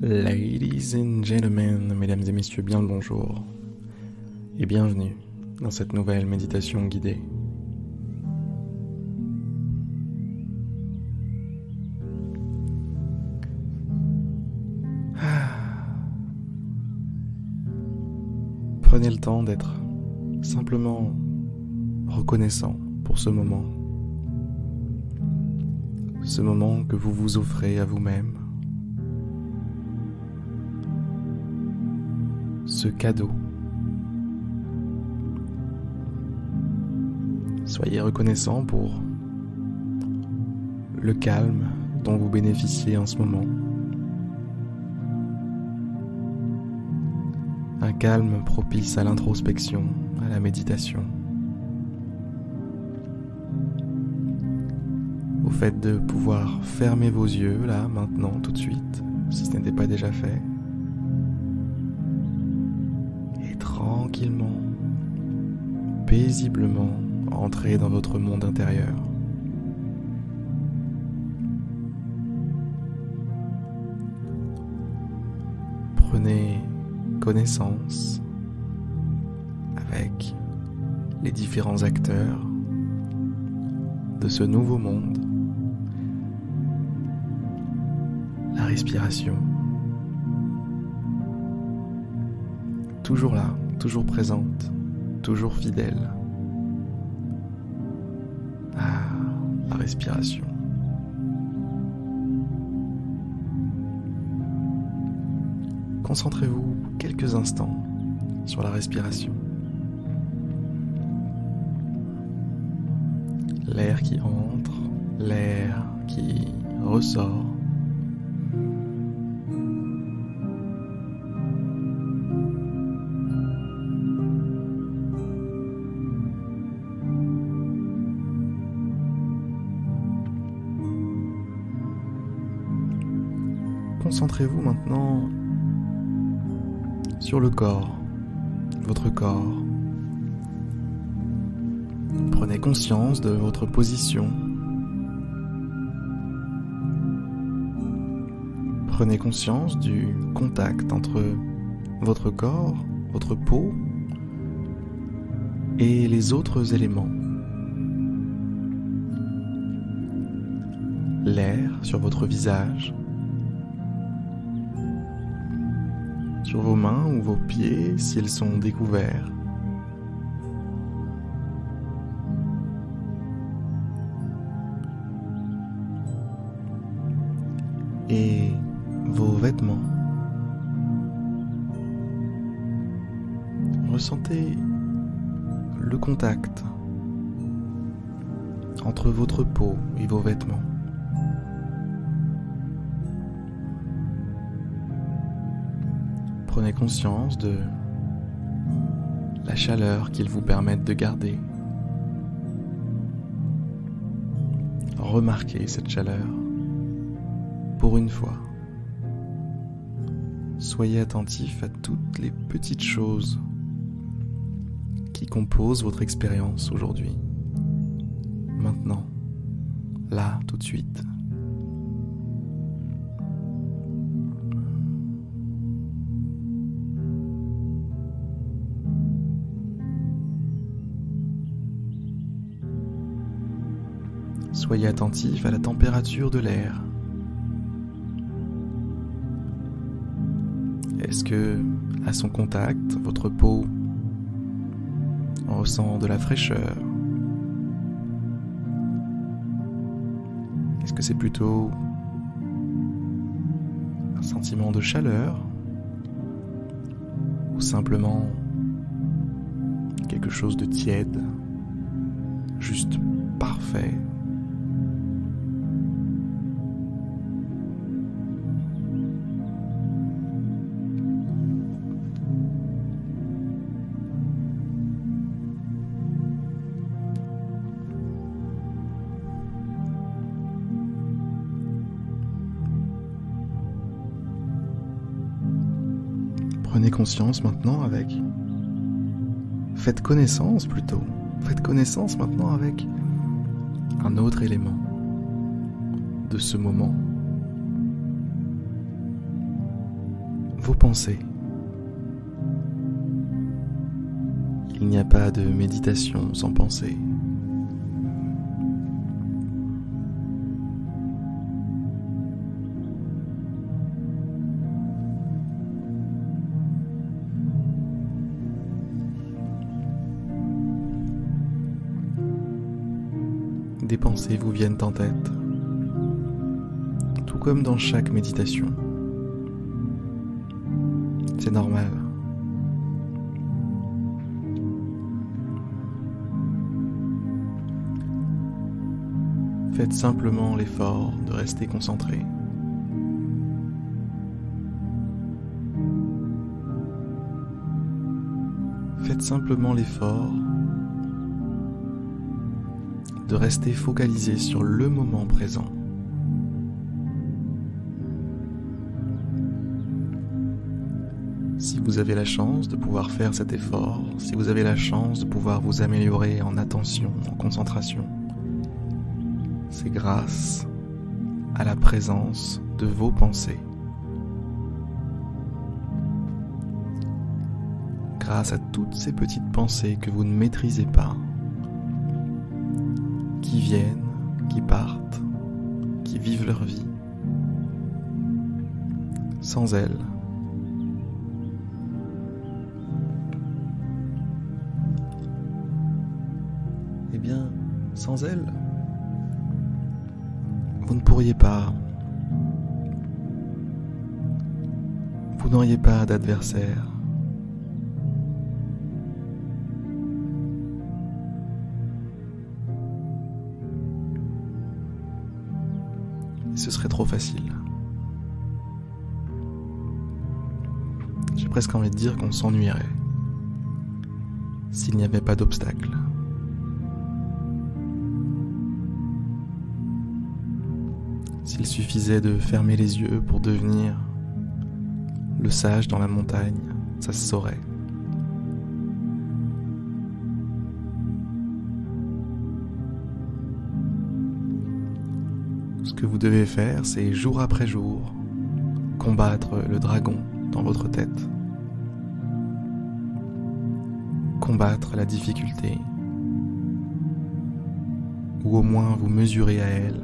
Ladies and gentlemen, mesdames et messieurs, bien le bonjour et bienvenue dans cette nouvelle méditation guidée. Prenez le temps d'être simplement reconnaissant pour ce moment que vous vous offrez à vous-même, ce cadeau. Soyez reconnaissant pour le calme dont vous bénéficiez en ce moment. Un calme propice à l'introspection, à la méditation. Au fait de pouvoir fermer vos yeux, là, maintenant, tout de suite, si ce n'était pas déjà fait. Et tranquillement, paisiblement, entrer dans votre monde intérieur. Prenez connaissance avec les différents acteurs de ce nouveau monde. La respiration, toujours là, toujours présente, toujours fidèle. La respiration. Concentrez-vous quelques instants sur la respiration. L'air qui entre, l'air qui ressort. Concentrez-vous maintenant sur le corps, votre corps. Prenez conscience de votre position. Prenez conscience du contact entre votre corps, votre peau et les autres éléments. L'air sur votre visage, sur vos mains ou vos pieds s'ils sont découverts. Et vos vêtements. Ressentez le contact entre votre peau et vos vêtements. Prenez conscience de la chaleur qu'ils vous permettent de garder. Remarquez cette chaleur. Pour une fois, soyez attentif à toutes les petites choses qui composent votre expérience aujourd'hui. Maintenant, là, tout de suite. Soyez attentif à la température de l'air. Est-ce que, à son contact, votre peau ressent de la fraîcheur? Est-ce que c'est plutôt un sentiment de chaleur? Ou simplement quelque chose de tiède, juste parfait? Prenez conscience maintenant avec... Faites connaissance plutôt. Faites connaissance maintenant avec un autre élément de ce moment. vos pensées. Il n'y a pas de méditation sans pensée. Des pensées vous viennent en tête, tout comme dans chaque méditation. C'est normal. Faites simplement l'effort de rester concentré. Faites simplement l'effort de rester focalisé sur le moment présent. Si vous avez la chance de pouvoir faire cet effort, si vous avez la chance de pouvoir vous améliorer en attention, en concentration, c'est grâce à la présence de vos pensées. Grâce à toutes ces petites pensées que vous ne maîtrisez pas, qui viennent, qui partent, qui vivent leur vie. Sans elles, eh bien, sans elles, vous ne pourriez pas, vous n'auriez pas d'adversaire. Ce serait trop facile. J'ai presque envie de dire qu'on s'ennuierait s'il n'y avait pas d'obstacle. S'il suffisait de fermer les yeux pour devenir le sage dans la montagne, ça se saurait. Ce que vous devez faire, c'est jour après jour, combattre le dragon dans votre tête. Combattre la difficulté, ou au moins vous mesurer à elle.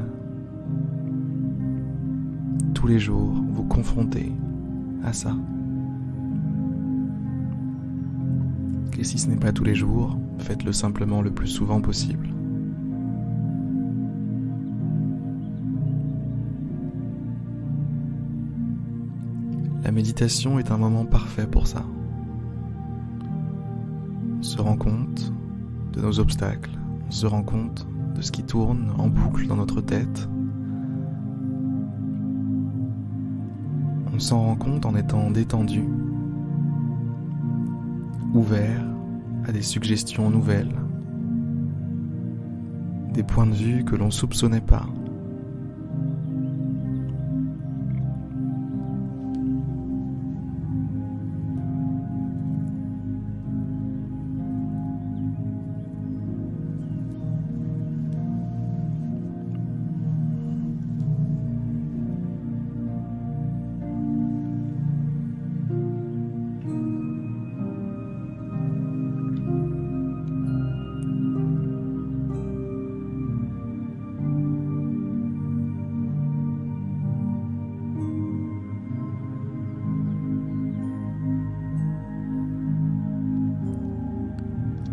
Tous les jours, vous confronter à ça. Et si ce n'est pas tous les jours, faites-le simplement le plus souvent possible. La méditation est un moment parfait pour ça. On se rend compte de nos obstacles, on se rend compte de ce qui tourne en boucle dans notre tête. On s'en rend compte en étant détendu, ouvert à des suggestions nouvelles, des points de vue que l'on ne soupçonnait pas.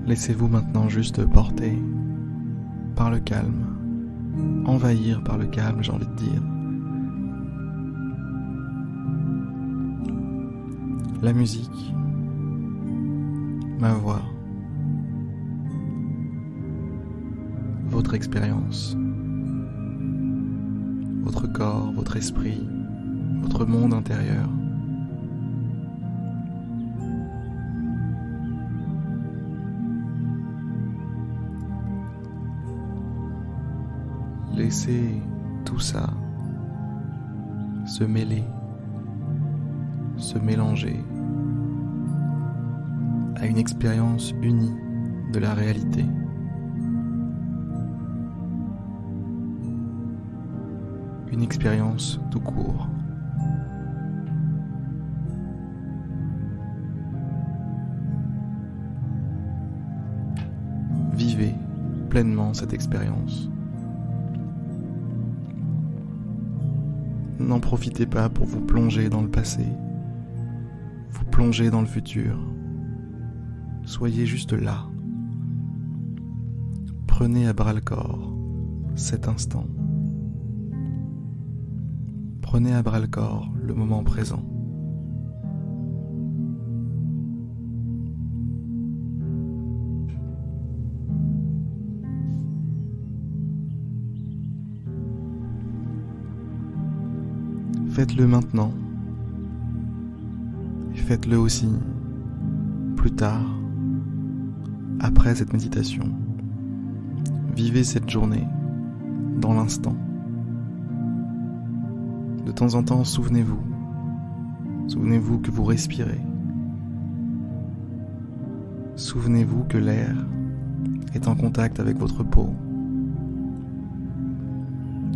Laissez-vous maintenant juste porter par le calme, envahir par le calme, j'ai envie de dire. La musique, ma voix, votre expérience, votre corps, votre esprit, votre monde intérieur. Laissez tout ça se mêler, se mélanger à une expérience unie de la réalité. Une expérience tout court. pleinement cette expérience. N'en profitez pas pour vous plonger dans le passé, vous plonger dans le futur. Soyez juste là. Prenez à bras-le-corps cet instant. Prenez à bras-le-corps le moment présent. Faites-le maintenant. Et faites-le aussi plus tard, après cette méditation. Vivez cette journée dans l'instant. De temps en temps, souvenez-vous que vous respirez. Souvenez-vous que l'air est en contact avec votre peau,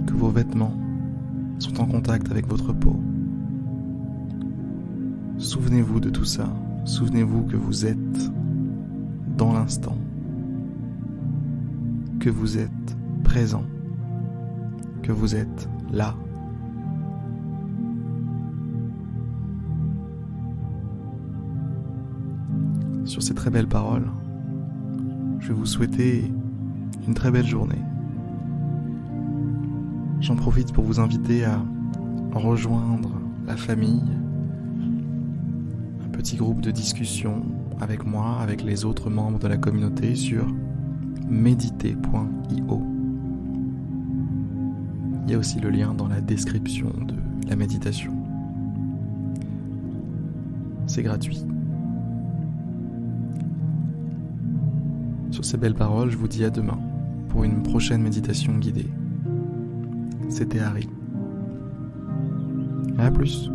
que vos vêtements sont en contact avec votre peau. Souvenez-vous de tout ça. Souvenez-vous que vous êtes dans l'instant, que vous êtes présent, que vous êtes là. Sur ces très belles paroles, je vais vous souhaiter une très belle journée. J'en profite pour vous inviter à rejoindre la famille, un petit groupe de discussion avec moi, avec les autres membres de la communauté sur mediter.io. Il y a aussi le lien dans la description de la méditation. C'est gratuit. Sur ces belles paroles, je vous dis à demain pour une prochaine méditation guidée. C'était Harry. À plus.